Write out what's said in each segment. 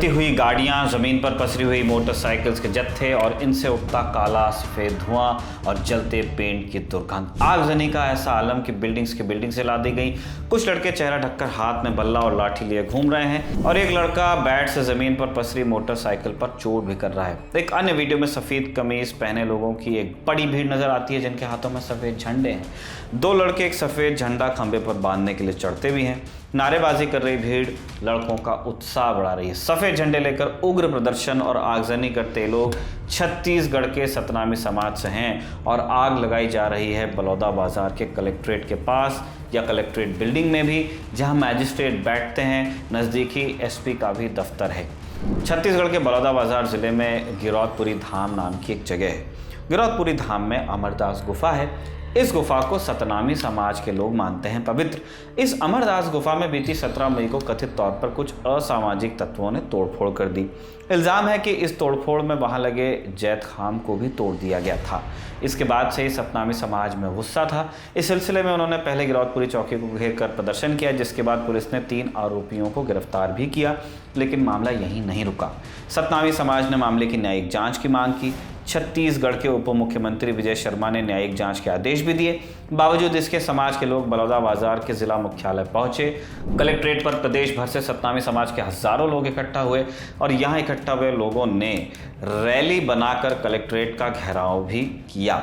जलती हुई गाड़ियां, जमीन पर पसरी हुई मोटरसाइकिल्स के जत्थे और इनसे उठता काला सफेद धुआं और जलते पेंट की दुर्गंध। आगजनी का ऐसा आलम कि बिल्डिंग्स की बिल्डिंग से लादी गई। कुछ लड़के चेहरा ढककर हाथ में बल्ला और लाठी लिए घूम रहे हैं और एक लड़का बैट से जमीन पर पसरी मोटरसाइकिल पर चोट भी कर रहा है। एक अन्य वीडियो में सफेद कमीज पहने लोगों की एक बड़ी भीड़ नजर आती है जिनके हाथों में सफेद झंडे हैं। दो लड़के एक सफेद झंडा खंबे पर बांधने के लिए चढ़ते भी हैं। नारेबाजी कर रही भीड़ लड़कों का उत्साह बढ़ा रही है। सफेद झंडे लेकर उग्र प्रदर्शन और आगजनी करते लोग छत्तीसगढ़ के सतनामी समाज से हैं और आग लगाई जा रही है बलौदा बाजार के कलेक्ट्रेट के पास या कलेक्ट्रेट बिल्डिंग में भी, जहां मैजिस्ट्रेट बैठते हैं। नज़दीकी एसपी का भी दफ्तर है। छत्तीसगढ़ के बलौदा बाजार जिले में गिरौदपुरी धाम नाम की एक जगह है। गिरौदपुरी धाम में अमरदास गुफा है। इस गुफा को सतनामी समाज के लोग मानते हैं पवित्र। इस अमरदास गुफा में बीती 17 मई को कथित तौर पर कुछ असामाजिक तत्वों ने तोड़फोड़ कर दी। इल्ज़ाम है कि इस तोड़फोड़ में वहां लगे जैत खाम को भी तोड़ दिया गया था। इसके बाद से ही सतनामी समाज में गुस्सा था। इस सिलसिले में उन्होंने पहले गिरौदपुरी चौकी को घेर कर प्रदर्शन किया, जिसके बाद पुलिस ने 3 आरोपियों को गिरफ्तार भी किया। लेकिन मामला यहीं नहीं रुका। सतनामी समाज ने मामले की न्यायिक जांच की मांग की। छत्तीसगढ़ के उप मुख्यमंत्री विजय शर्मा ने न्यायिक जांच के आदेश भी दिए। बावजूद इसके समाज के लोग बलौदा बाजार के जिला मुख्यालय पहुंचे। कलेक्ट्रेट पर प्रदेश भर से सतनामी समाज के हजारों लोग इकट्ठा हुए और यहां इकट्ठा हुए लोगों ने रैली बनाकर कलेक्ट्रेट का घेराव भी किया।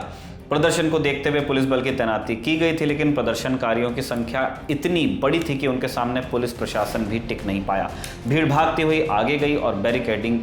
प्रदर्शन को देखते हुए पुलिस बल की तैनाती की गई थी, लेकिन प्रदर्शनकारियों की संख्या इतनी बड़ी थी कि उनके सामने पुलिस प्रशासन भी टिक नहीं पाया। भीड़ भागती हुई आगे गई और बैरिकेडिंग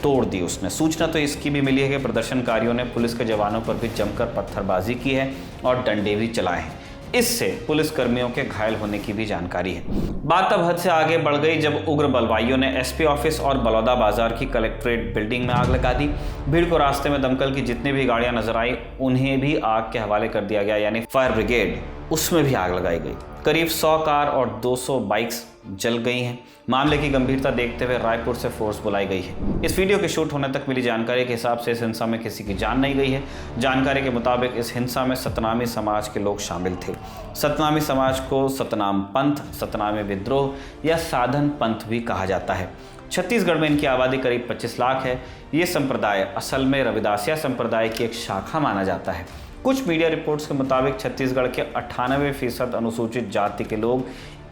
तोड़ दी उसने। सूचना तो इसकी भी मिली है कि प्रदर्शनकारियों ने पुलिस के जवानों पर भी जमकर पत्थरबाजी की है और डंडे भी चलाए हैं। इससे पुलिसकर्मियों के घायल होने की भी जानकारी है। बात तब हद से आगे बढ़ गई जब उग्र बलवाइयों ने एसपी ऑफिस और बलौदा बाजार की कलेक्ट्रेट बिल्डिंग में आग लगा दी। भीड़ को रास्ते में दमकल की जितनी भी गाड़ियां नजर आई उन्हें भी आग के हवाले कर दिया गया, यानी फायर ब्रिगेड, उसमें भी आग लगाई गई। करीब 100 कार और 200 बाइक्स जल गई हैं। मामले की गंभीरता देखते हुए रायपुर से फोर्स बुलाई गई है। इस वीडियो के शूट होने तक मिली जानकारी के हिसाब से इस हिंसा में किसी की जान नहीं गई है। जानकारी के मुताबिक इस हिंसा में सतनामी समाज के लोग शामिल थे। सतनामी समाज को सतनाम पंथ, सतनामी विद्रोह या साधन पंथ भी कहा जाता है। छत्तीसगढ़ में इनकी आबादी करीब 25 लाख है। ये संप्रदाय असल में रविदासिया संप्रदाय की एक शाखा माना जाता है। कुछ मीडिया रिपोर्ट्स के मुताबिक छत्तीसगढ़ के 98% अनुसूचित जाति के लोग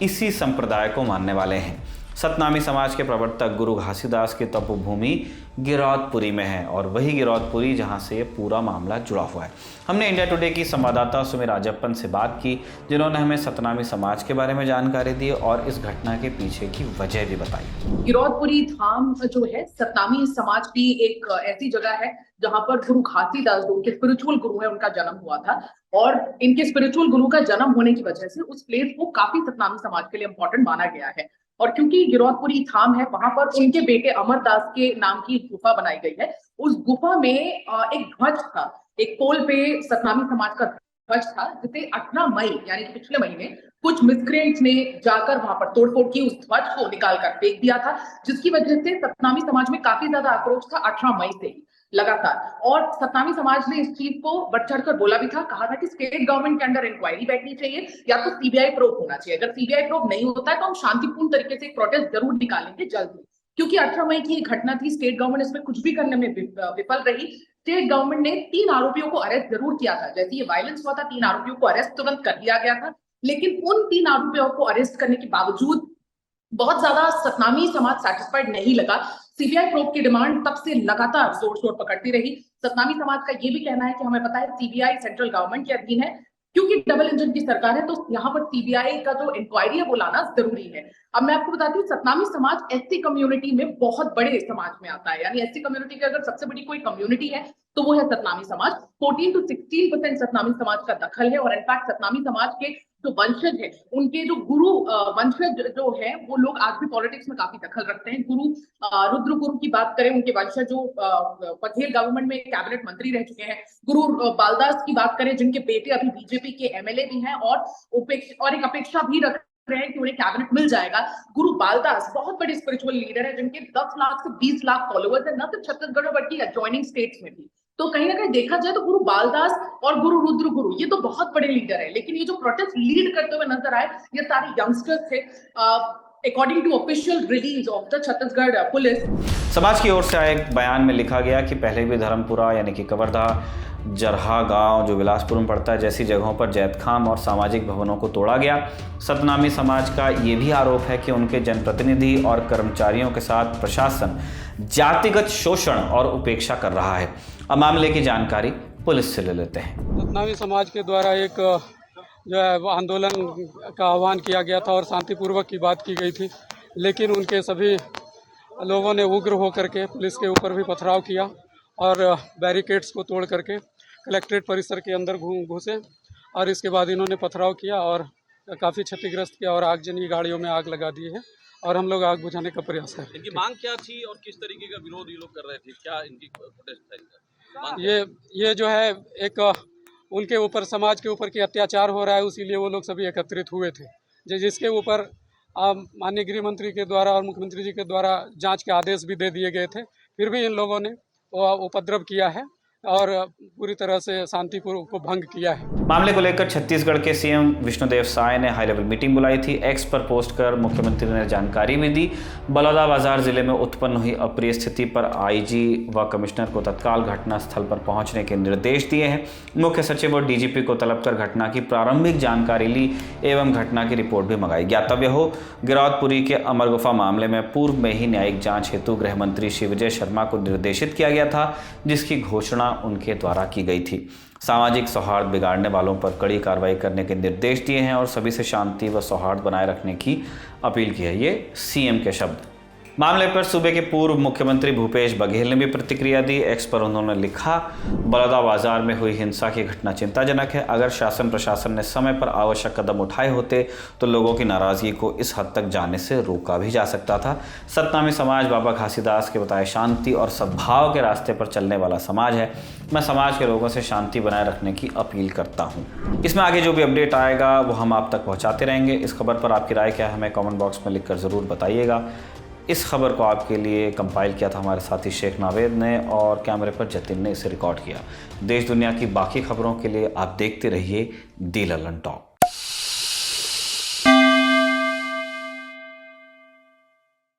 इसी संप्रदाय को मानने वाले हैं। सतनामी समाज के प्रवर्तक गुरु घासीदास की तपोभूमि गिरौदपुरी में है और वही गिरौदपुरी जहां से ये पूरा मामला जुड़ा हुआ है। हमने इंडिया टुडे की संवाददाता सुमी राजप्पन से बात की, जिन्होंने हमें सतनामी समाज के बारे में जानकारी दी और इस घटना के पीछे की वजह भी बताई। गिरौदपुरी धाम जो है सतनामी समाज की एक ऐसी जगह है जहां पर गुरु घासीदास, जो उनके स्पिरिचुअल गुरु है, उनका जन्म हुआ था और इनके स्पिरिचुअल गुरु का जन्म होने की वजह से उस प्लेस को काफी सतनामी समाज के लिए इंपॉर्टेंट माना गया है। और क्योंकि गिरौदपुरी धाम है, वहां पर उनके बेटे अमरदास के नाम की गुफा बनाई गई है। उस गुफा में एक ध्वज था, एक पोल पे सतनामी समाज का ध्वज था, जिसे 18 मई यानी कि पिछले महीने कुछ मिसक्रेंट्स ने जाकर वहां पर तोड़फोड़ की, उस ध्वज को निकाल कर फेंक दिया था, जिसकी वजह से सतनामी समाज में काफी ज्यादा आक्रोश था 18 मई से लगातार। और सतनामी समाज ने इस चीज को बढ़ चढ़कर बोला भी था, कहा था कि स्टेट गवर्नमेंट के अंडर इंक्वायरी बैठनी चाहिए या तो सीबीआई प्रोब होना चाहिए। अगर सीबीआई प्रोब नहीं होता है तो हम शांतिपूर्ण तरीके से प्रोटेस्ट जरूर निकालेंगे जल्द ही, क्योंकि 18 मई की घटना थी। स्टेट गवर्नमेंट इसमें कुछ भी करने में विफल रही। स्टेट गवर्नमेंट ने 3 आरोपियों को अरेस्ट जरूर किया था। जैसे ये वायलेंस हुआ था, 3 आरोपियों को अरेस्ट तुरंत कर लिया गया था, लेकिन उन 3 आरोपियों को अरेस्ट करने के बावजूद बहुत ज्यादा सतनामी समाज सेटिस्फाइड नहीं लगा। सीबीआई प्रोब की डिमांड तब से लगातार जोर शोर पकड़ती रही। सतनामी समाज का ये भी कहना है कि हमें पता है सीबीआई सेंट्रल गवर्नमेंट के अधीन है, क्योंकि डबल इंजन की सरकार है, तो यहाँ पर सीबीआई का जो इंक्वायरी है वो लाना जरूरी है। अब मैं आपको बताती हूँ, सतनामी समाज एससी कम्युनिटी में बहुत बड़े समाज में आता है, यानी एससी कम्युनिटी की अगर सबसे बड़ी कोई कम्युनिटी है तो वो है सतनामी समाज। 14 to 16% सतनामी समाज का दखल है और इनफैक्ट सतनामी समाज के जो वंशज है, उनके जो गुरु वंशज जो है, वो लोग आज भी पॉलिटिक्स में काफी दखल रखते हैं। गुरु रुद्र गुरु की बात करें, उनके वंशज जो बघेल गवर्नमेंट में कैबिनेट मंत्री रह चुके हैं। गुरु बालदास की बात करें, जिनके बेटे अभी बीजेपी के एमएलए भी हैं और एक अपेक्षा भी रख रहे हैं कि उन्हें कैबिनेट मिल जाएगा। गुरु बालदास बहुत बड़े स्पिरिचुअल लीडर है, जिनके 10 लाख से 20 लाख फॉलोअर्स है, न सिर्फ छत्तीसगढ़ बल्कि एडजॉइनिंग स्टेट्स में भी। तो कहीं ना कहीं देखा जाए तो गुरु बालदास और गुरु रुद्र गुरु ये तो बहुत बड़े लीडर है, लेकिन ये जो प्रोटेस्ट लीड करते हुए नजर आए ये सारे यंगस्टर्स थे। according to official release of the Chhattisgarh police, समाज की ओर से आए एक बयान में लिखा गया कि पहले भी धर्मपुरा यानी कि कवर्धा, जरहा गांव जो बिलासपुर में पड़ता है जैसी जगहों पर जैतखाम और सामाजिक भवनों को तोड़ा गया। सतनामी समाज का ये भी आरोप है कि उनके जनप्रतिनिधि और कर्मचारियों के साथ प्रशासन जातिगत शोषण और उपेक्षा कर रहा है। अब मामले की जानकारी पुलिस से ले लेते हैं। सतनामी समाज के द्वारा एक जो है वो आंदोलन का आह्वान किया गया था और शांतिपूर्वक की बात की गई थी, लेकिन उनके सभी लोगों ने उग्र होकर के पुलिस के ऊपर भी पथराव किया और बैरिकेड्स को तोड़ करके कलेक्ट्रेट परिसर के अंदर घुसे और इसके बाद इन्होंने पथराव किया और काफ़ी क्षतिग्रस्त किया और आगजनी गाड़ियों में आग लगा दी है और हम लोग आग बुझाने का प्रयास कर रहे हैं। इनकी मांग क्या थी और किस तरीके का विरोध ये लोग कर रहे थे, क्या इनकी प्रोटेस्ट था इनका? ये जो है एक उनके ऊपर समाज के ऊपर की अत्याचार हो रहा है, इसीलिए वो लोग सभी एकत्रित हुए थे, जिसके ऊपर माननीय गृह मंत्री के द्वारा और मुख्यमंत्री जी के द्वारा जांच के आदेश भी दे दिए गए थे। फिर भी इन लोगों ने उपद्रव किया है और पूरी तरह से शांति को भंग किया है। मामले को लेकर छत्तीसगढ़ के सीएम विष्णुदेव साय ने हाई लेवल मीटिंग बुलाई थी। एक्स पर पोस्ट कर मुख्यमंत्री ने जानकारी भी दी। बलौदाबाजार जिले में उत्पन्न हुई अप्रिय स्थिति पर आईजी व कमिश्नर को तत्काल घटना स्थल पर पहुंचने के निर्देश दिए हैं। मुख्य सचिव और डीजीपी को तलब कर घटना की प्रारंभिक जानकारी ली एवं घटना की रिपोर्ट भी मंगाई। ज्ञातव्य हो, गिरौदपुरी के अमरगुफा मामले में पूर्व में ही न्यायिक जांच हेतु गृह मंत्री श्री विजय शर्मा को निर्देशित किया गया था, जिसकी घोषणा उनके द्वारा की गई थी। सामाजिक सौहार्द बिगाड़ने वालों पर कड़ी कार्रवाई करने के निर्देश दिए हैं और सभी से शांति व सौहार्द बनाए रखने की अपील की है। ये सीएम के शब्द। मामले पर सूबे के पूर्व मुख्यमंत्री भूपेश बघेल ने भी प्रतिक्रिया दी। एक्स पर उन्होंने लिखा, बलौदाबाजार में हुई हिंसा की घटना चिंताजनक है। अगर शासन प्रशासन ने समय पर आवश्यक कदम उठाए होते तो लोगों की नाराजगी को इस हद तक जाने से रोका भी जा सकता था। सतनामी समाज बाबा घासीदास के बताए शांति और सद्भाव के रास्ते पर चलने वाला समाज है। मैं समाज के लोगों से शांति बनाए रखने की अपील करता हूँ। इसमें आगे जो भी अपडेट आएगा वो हम आप तक पहुँचाते रहेंगे। इस खबर पर आपकी राय क्या है, हमें कमेंट बॉक्स में लिखकर ज़रूर बताइएगा। इस खबर को आपके लिए कंपाइल किया था हमारे साथी शेख नावेद ने और कैमरे पर जतिन ने इसे रिकॉर्ड किया। देश दुनिया की बाकी खबरों के लिए आप देखते रहिए दी ललन टॉक।